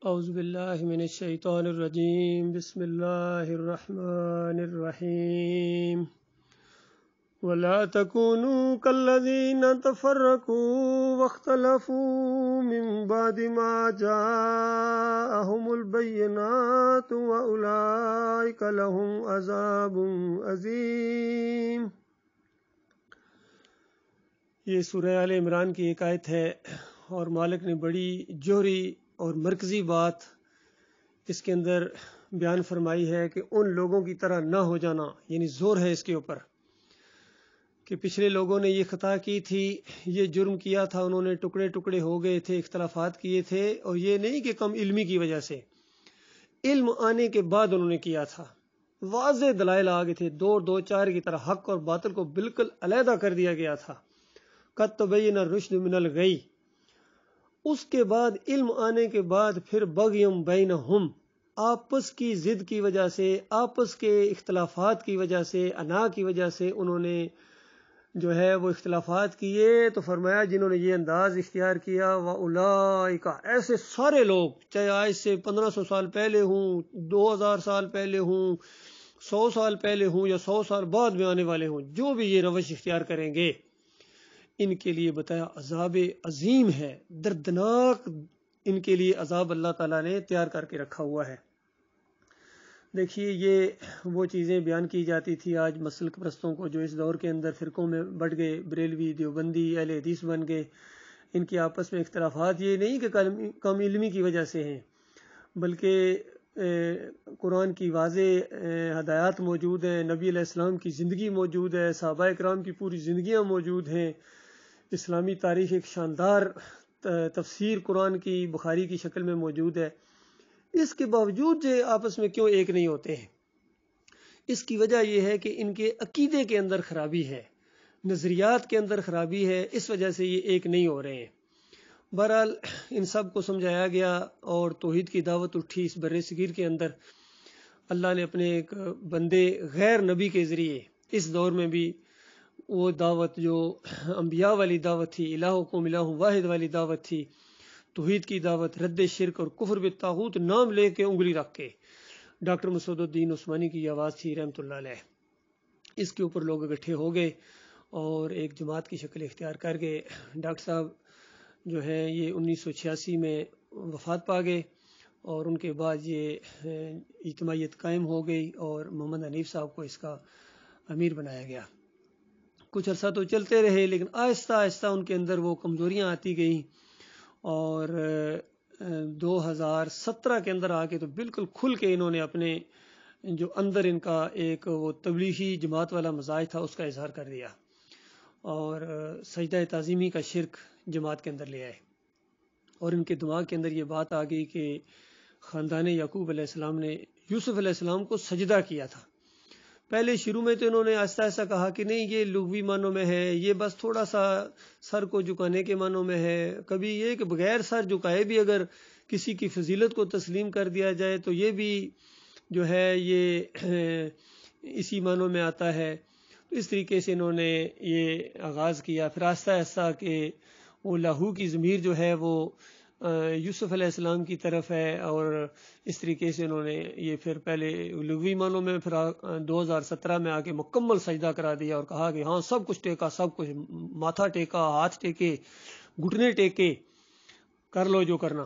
اعوذ باللہ من الشیطان الرجیم بسم اللہ الرحمن الرحیم ولا تکونوا کالذین تفرقوا واختلفوا من بعد ما جاءهم البینات واولئک لهم عذاب عظیم۔ یہ سورہ آل عمران کی ایک آیت ہے اور مالک نے بڑی جوہری اور مرکزی بات اس کے اندر بیان فرمائی ہے کہ ان لوگوں کی طرح نہ ہو جانا، یعنی زور ہے اس کے اوپر کہ پچھلے لوگوں نے یہ خطا کی تھی، یہ جرم کیا تھا، انہوں نے ٹکڑے ٹکڑے ہو گئے تھے، اختلافات کیے تھے، اور یہ نہیں کہ کم علمی کی وجہ سے، علم آنے کے بعد انہوں نے کیا تھا، واضح دلائل آ گئے تھے، دو چار کی طرح حق اور باطل کو بالکل علیحدہ کر دیا گیا تھا، قد تبین الرشد من الغی۔ اس کے بعد علم آنے کے بعد پھر بغیم بینہم، آپس کی ضد کی وجہ سے، آپس کے اختلافات کی وجہ سے، انا کی وجہ سے انہوں نے جو ہے وہ اختلافات کیے، تو فرمایا جنہوں نے یہ انداز اختیار کیا وَأُولَٰئِکَ، ایسے سارے لوگ، چاہے آج سے 1500 سال پہلے ہوں، 2000 سال پہلے ہوں، 100 سال پہلے ہوں، یا 100 سال بعد میں آنے والے ہوں، جو بھی یہ روش اختیار کریں گے، ان کے لیے بتایا عذاب عظیم ہے، دردناک ان کے لیے عذاب اللہ تعالیٰ نے تیار کر کے رکھا ہوا ہے۔ دیکھیے یہ وہ چیزیں بیان کی جاتی تھی آج مسلک پرستوں کو، جو اس دور کے اندر فرقوں میں بٹ گئے، بریلوی، دیوبندی، اہل حدیث بن گئے، ان کے آپس میں اختلافات یہ نہیں کہ کم علمی کی وجہ سے ہیں، بلکہ قرآن کی واضح ہدایات موجود ہیں، نبی علیہ السلام کی زندگی موجود ہے، صحابہ کرام کی پوری زندگیاں موجود ہیں، اسلامی تاریخ ایک شاندار تفسیر قرآن کی بخاری کی شکل میں موجود ہے۔ اس کے باوجود جو آپس میں کیوں ایک نہیں ہوتے ہیں؟ اس کی وجہ یہ ہے کہ ان کے عقیدے کے اندر خرابی ہے، نظریات کے اندر خرابی ہے، اس وجہ سے یہ ایک نہیں ہو رہے ہیں۔ بہرحال ان سب کو سمجھایا گیا اور توحید کی دعوت اٹھی اس بر صغیر کے اندر۔ اللہ نے اپنے ایک بندے غیر نبی کے ذریعے اس دور میں بھی وہ دعوت جو انبیاء والی دعوت تھی، الہکم الہ واحد والی دعوت تھی، توحید کی دعوت، رد شرک اور کفر بالطاغوت نام لے کے انگلی رکھ کے، ڈاکٹر مسعود الدین عثمانی کی آواز تھی رحمۃ اللہ علیہ۔ اس کے اوپر لوگ اکٹھے ہو گئے اور ایک جماعت کی شکل اختیار کر گئے۔ ڈاکٹر صاحب جو ہے یہ 1986 میں وفات پا گئے اور ان کے بعد یہ اجتماعیت قائم ہو گئی اور محمد حنیف صاحب کو اس کا امیر بنایا گیا۔ کچھ عرصہ تو چلتے رہے، لیکن آہستہ آہستہ ان کے اندر وہ کمزوریاں آتی گئیں اور 2017 کے اندر آ کے تو بالکل کھل کے انہوں نے اپنے جو اندر ان کا ایک وہ تبلیغی جماعت والا مزاج تھا اس کا اظہار کر دیا اور سجدہ تعظیمی کا شرک جماعت کے اندر لے آئے، اور ان کے دماغ کے اندر یہ بات آ گئی کہ خاندان یعقوب علیہ السلام نے یوسف علیہ السلام کو سجدہ کیا تھا۔ پہلے شروع میں تو انہوں نے آہستہ آہستہ کہا کہ نہیں یہ لغوی معنوں میں ہے، یہ بس تھوڑا سا سر کو جھکانے کے معنوں میں ہے، کبھی یہ کہ بغیر سر جھکائے بھی اگر کسی کی فضیلت کو تسلیم کر دیا جائے تو یہ بھی جو ہے یہ اسی معنوں میں آتا ہے۔ تو اس طریقے سے انہوں نے یہ آغاز کیا، پھر آہستہ آہستہ کہ وہ لاہو کی ضمیر جو ہے وہ یوسف علیہ السلام کی طرف ہے، اور اس طریقے سے انہوں نے یہ پھر پہلے لغوی معنوں میں، پھر 2017 میں آ کے مکمل سجدہ کرا دیا اور کہا کہ ہاں سب کچھ ٹیکا، سب کچھ ماتھا ٹیکا، ہاتھ ٹیکے، گھٹنے ٹیکے، کر لو جو کرنا۔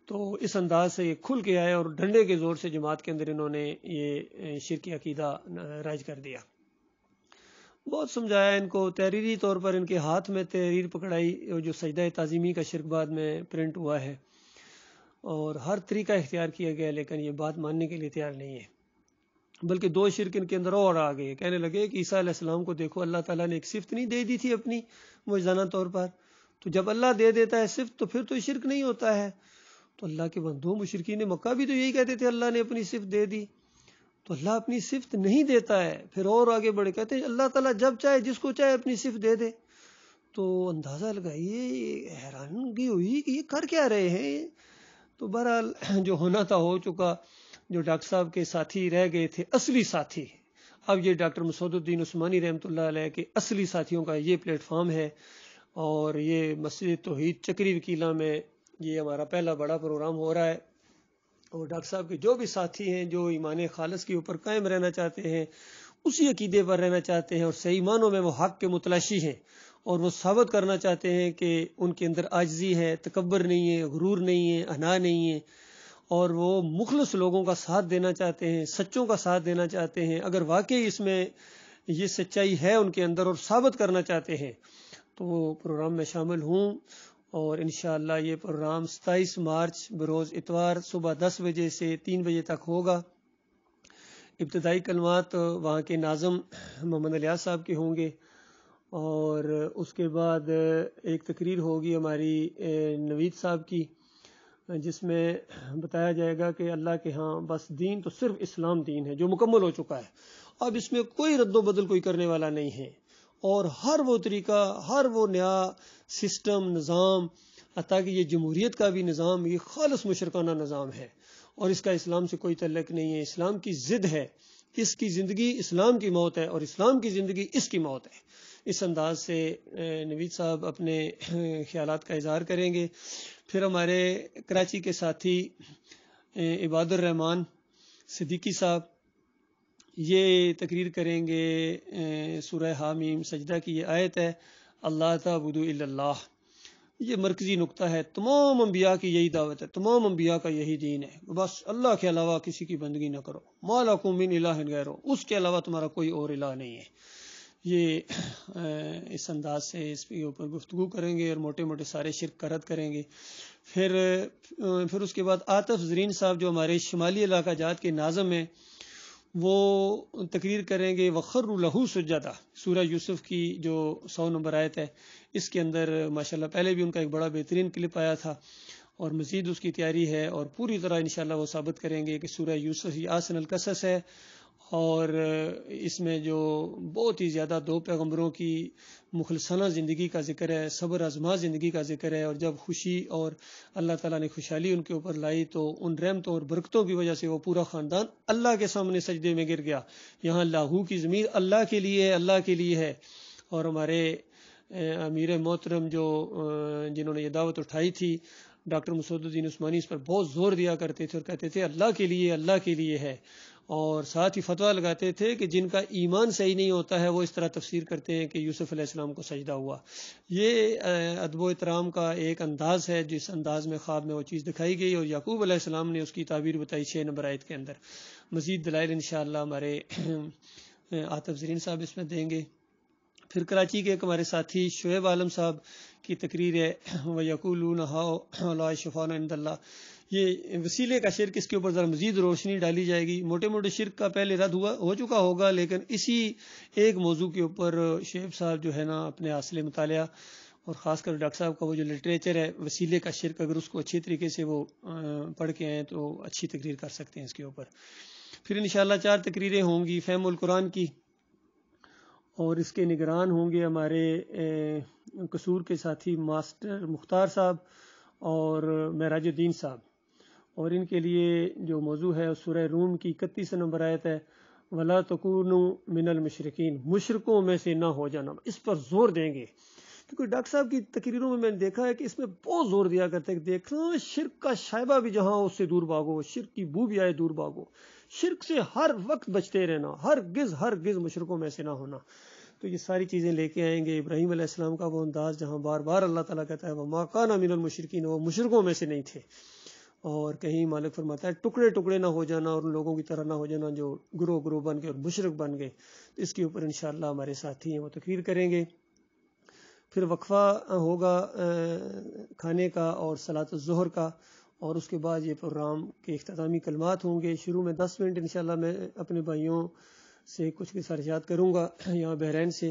تو اس انداز سے یہ کھل کے آئے اور ڈنڈے کے زور سے جماعت کے اندر انہوں نے یہ شرکی عقیدہ رائج کر دیا۔ بہت سمجھایا ان کو، تحریری طور پر ان کے ہاتھ میں تحریر پکڑائی جو سجدہ تعظیمی کا شرک بعد میں پرنٹ ہوا ہے، اور ہر طریقہ اختیار کیا گیا، لیکن یہ بات ماننے کے لیے تیار نہیں ہے۔ بلکہ دو شرک ان کے اندر اور آ گئے، کہنے لگے کہ عیسیٰ علیہ السلام کو دیکھو اللہ تعالیٰ نے ایک صفت نہیں دے دی تھی اپنی معجزانہ طور پر، تو جب اللہ دے دیتا ہے صفت تو پھر تو شرک نہیں ہوتا ہے۔ تو اللہ کے بندوں، مشرکین مکہ بھی تو یہی کہتے تھے اللہ نے اپنی صفت دے دی، تو اللہ اپنی صفت نہیں دیتا ہے۔ پھر اور آگے بڑھے کہتے ہیں اللہ تعالیٰ جب چاہے جس کو چاہے اپنی صفت دے دے۔ تو اندازہ لگائیے، حیرانگی ہوئی کہ یہ کر کیا رہے ہیں۔ تو بہرحال جو ہونا تھا ہو چکا۔ جو ڈاکٹر صاحب کے ساتھی رہ گئے تھے، اصلی ساتھی، اب یہ ڈاکٹر مسعود الدین عثمانی رحمۃ اللہ علیہ کے اصلی ساتھیوں کا یہ پلیٹ فارم ہے، اور یہ مسجد توحید چکری وکیلہ میں یہ ہمارا پہلا بڑا پروگرام ہو رہا ہے، اور ڈاکٹر صاحب کے جو بھی ساتھی ہیں جو ایمان خالص کے اوپر قائم رہنا چاہتے ہیں، اسی عقیدے پر رہنا چاہتے ہیں، اور صحیح معنوں میں وہ حق کے متلاشی ہیں، اور وہ ثابت کرنا چاہتے ہیں کہ ان کے اندر عاجزی ہے، تکبر نہیں ہے، غرور نہیں ہے، انا نہیں ہے، اور وہ مخلص لوگوں کا ساتھ دینا چاہتے ہیں، سچوں کا ساتھ دینا چاہتے ہیں، اگر واقعی اس میں یہ سچائی ہے ان کے اندر اور ثابت کرنا چاہتے ہیں تو وہ پروگرام میں شامل ہوں۔ اور انشاءاللہ یہ پروگرام 27 مارچ بروز اتوار صبح 10 بجے سے 3 بجے تک ہوگا۔ ابتدائی کلمات وہاں کے ناظم محمد الیاس صاحب کے ہوں گے، اور اس کے بعد ایک تقریر ہوگی ہماری نوید صاحب کی، جس میں بتایا جائے گا کہ اللہ کے ہاں بس دین تو صرف اسلام دین ہے جو مکمل ہو چکا ہے، اب اس میں کوئی رد و بدل کوئی کرنے والا نہیں ہے، اور ہر وہ طریقہ، ہر وہ نیا سسٹم، نظام، حتیٰ کہ یہ جمہوریت کا بھی نظام یہ خالص مشرکانہ نظام ہے، اور اس کا اسلام سے کوئی تعلق نہیں ہے، اسلام کی ضد ہے، اس کی زندگی اسلام کی موت ہے اور اسلام کی زندگی اس کی موت ہے۔ اس انداز سے نوید صاحب اپنے خیالات کا اظہار کریں گے۔ پھر ہمارے کراچی کے ساتھی عباد الرحمان صدیقی صاحب یہ تقریر کریں گے، سورہ حامیم سجدہ کی یہ آیت ہے، اللہ تعبدوا الا اللہ، یہ مرکزی نقطہ ہے، تمام انبیاء کی یہی دعوت ہے، تمام انبیاء کا یہی دین ہے، بس اللہ کے علاوہ کسی کی بندگی نہ کرو، ما لکم من الہ غیرہ، اس کے علاوہ تمہارا کوئی اور الہ نہیں ہے۔ یہ اس انداز سے اس کے اوپر گفتگو کریں گے اور موٹے موٹے سارے شرک کا رد کریں گے۔ پھر اس کے بعد عاطف زرین صاحب جو ہمارے شمالی علاقہ جات کے ناظم ہیں وہ تقریر کریں گے، وخروا لہ سجدا، سورہ یوسف کی جو 100 نمبر آیت ہے، اس کے اندر ماشاءاللہ پہلے بھی ان کا ایک بڑا بہترین کلپ آیا تھا، اور مزید اس کی تیاری ہے، اور پوری طرح انشاءاللہ وہ ثابت کریں گے کہ سورہ یوسف یہ احسن القصص ہے، اور اس میں جو بہت ہی زیادہ 2 پیغمبروں کی مخلصانہ زندگی کا ذکر ہے، صبر آزما زندگی کا ذکر ہے، اور جب خوشی اور اللہ تعالیٰ نے خوشحالی ان کے اوپر لائی تو ان رحمتوں اور برکتوں کی وجہ سے وہ پورا خاندان اللہ کے سامنے سجدے میں گر گیا۔ یہاں لاہو کی ضمیر اللہ کے لیے ہے، اللہ کے لیے ہے، اور ہمارے امیر محترم جنہوں نے یہ دعوت اٹھائی تھی ڈاکٹر مسعود الدین عثمانی اس پر بہت زور دیا کرتے تھے اور کہتے تھے اللہ کے لیے، اللہ کے لیے ہے، اور ساتھ ہی فتویٰ لگاتے تھے کہ جن کا ایمان صحیح نہیں ہوتا ہے وہ اس طرح تفسیر کرتے ہیں کہ یوسف علیہ السلام کو سجدہ ہوا۔ یہ ادب و احترام کا ایک انداز ہے جس انداز میں خواب میں وہ چیز دکھائی گئی، اور یعقوب علیہ السلام نے اس کی تعبیر بتائی 6 نمبر آیت کے اندر۔ مزید دلائل انشاءاللہ ہمارے عاطف زرین صاحب اس میں دیں گے۔ پھر کراچی کے ایک ہمارے ساتھی شعیب عالم صاحب کی تقریر ہے، وَيَقُولُونَ هَٰؤُلَاءِ شُفَعَاؤُنَا عِندَ اللَّهِ، یہ وسیلے کا شرک، اس کے اوپر ذرا مزید روشنی ڈالی جائے گی۔ موٹے موٹے شرک کا پہلے رد ہو چکا ہوگا، لیکن اسی ایک موضوع کے اوپر شعیب صاحب جو ہے نا اپنے حاصل مطالعہ، اور خاص کر ڈاکٹر صاحب کا وہ جو لٹریچر ہے وسیلے کا شرک، اگر اس کو اچھی طریقے سے وہ پڑھ کے آئیں تو اچھی تقریر کر سکتے ہیں اس کے اوپر۔ پھر انشاءاللہ 4 تقریریں ہوں گی فہم القرآن کی، اور اس کے نگران ہوں گے ہمارے قصور کے ساتھی ماسٹر مختار صاحب اور معراج الدین صاحب، اور ان کے لیے جو موضوع ہے سورہ روم کی 31 نمبر آیت ہے، وَلَا تَكُونُوا مِنَ الْمُشْرِكِينَ، مشرکوں میں سے نہ ہو جانا، اس پر زور دیں گے، کیونکہ ڈاکٹر صاحب کی تقریروں میں نے دیکھا ہے کہ اس میں بہت زور دیا کرتے ہیں کہ دیکھنا شرک کا شائبہ بھی جہاں اس سے دور بھاگو، شرک کی بو بھی آئے دور بھاگو، شرک سے ہر وقت بچتے رہنا، ہرگز مشرکوں میں سے نہ ہونا۔ تو یہ ساری چیزیں لے کے آئیں گے۔ ابراہیم علیہ السلام کا وہ انداز جہاں بار بار اللہ تعالیٰ کہتا ہے وَمَا كَانَ مِنَ الْمُشْرِكِينَ، وہ مشرکوں میں سے نہیں تھے، اور کہیں مالک فرماتا ہے ٹکڑے ٹکڑے نہ ہو جانا، اور ان لوگوں کی طرح نہ ہو جانا جو گروہ بن گئے اور مشرک بن گئے۔ تو اس کے اوپر انشاءاللہ ہمارے ساتھی ہیں وہ تقریر کریں گے۔ پھر وقفہ ہوگا کھانے کا اور صلاۃ الظہر کا، اور اس کے بعد یہ پروگرام کے اختتامی کلمات ہوں گے۔ شروع میں 10 منٹ انشاءاللہ میں اپنے بھائیوں سے کچھ گزارشات کروں گا یہاں بحرین سے،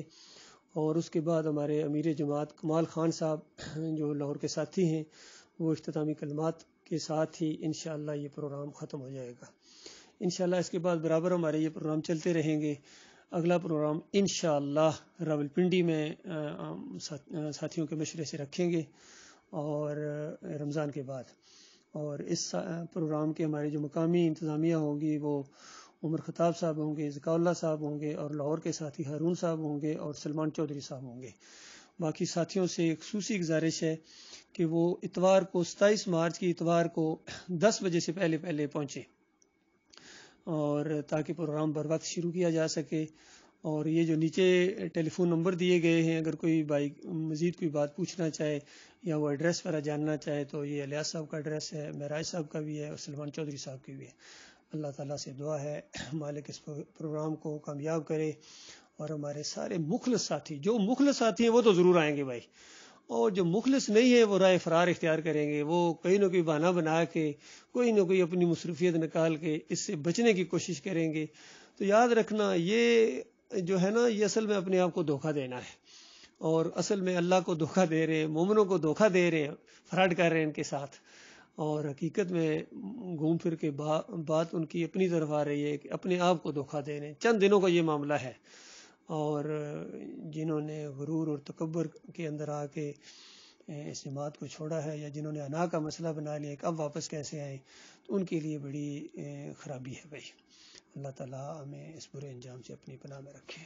اور اس کے بعد ہمارے امیر جماعت کمال خان صاحب جو لاہور کے ساتھی ہیں وہ اختتامی کلمات کے ساتھ ہی انشاءاللہ یہ پروگرام ختم ہو جائے گا۔ انشاءاللہ اس کے بعد برابر ہمارے یہ پروگرام چلتے رہیں گے۔ اگلا پروگرام انشاءاللہ راولپنڈی میں ساتھیوں کے مشورے سے رکھیں گے، اور رمضان کے بعد، اور اس پروگرام کے ہمارے جو مقامی انتظامیہ ہوں گی وہ عمر خطاب صاحب ہوں گے، ذکا اللہ صاحب ہوں گے، اور لاہور کے ساتھی ہارون صاحب ہوں گے، اور سلمان چودھری صاحب ہوں گے۔ باقی ساتھیوں سے ایک خصوصی گزارش ہے کہ وہ اتوار کو 27 مارچ کی اتوار کو 10 بجے سے پہلے پہنچے، اور تاکہ پروگرام بر وقت شروع کیا جا سکے۔ اور یہ جو نیچے ٹیلی فون نمبر دیے گئے ہیں، اگر کوئی بھائی مزید کوئی بات پوچھنا چاہے یا وہ ایڈریس وغیرہ جاننا چاہے تو یہ الیاس صاحب کا ایڈریس ہے، معراج صاحب کا بھی ہے اور سلمان چودھری صاحب کی بھی ہے۔ اللہ تعالیٰ سے دعا ہے مالک اس پروگرام کو کامیاب کرے، اور ہمارے سارے مخلص ساتھی، جو مخلص ساتھی ہیں وہ تو ضرور آئیں گے بھائی، اور جو مخلص نہیں ہے وہ رائے فرار اختیار کریں گے، وہ کوئی نہ کوئی بہانہ بنا کے، کوئی نہ کوئی اپنی مصروفیت نکال کے اس سے بچنے کی کوشش کریں گے۔ تو یاد رکھنا، یہ جو ہے نا، یہ اصل میں اپنے آپ کو دھوکہ دینا ہے، اور اصل میں اللہ کو دھوکہ دے رہے ہیں، مومنوں کو دھوکہ دے رہے ہیں، فراڈ کر رہے ہیں ان کے ساتھ، اور حقیقت میں گھوم پھر کے بات ان کی اپنی طرف آ رہی ہے کہ اپنے آپ کو دھوکہ دے رہے ہیں۔ چند دنوں کا یہ معاملہ ہے، اور جنہوں نے غرور اور تکبر کے اندر آ کے اس جماعت کو چھوڑا ہے، یا جنہوں نے انا کا مسئلہ بنا لیا کہ اب واپس کیسے آئیں، تو ان کے لیے بڑی خرابی ہے بھائی۔ اللہ تعالیٰ ہمیں اس برے انجام سے اپنی پناہ میں رکھے۔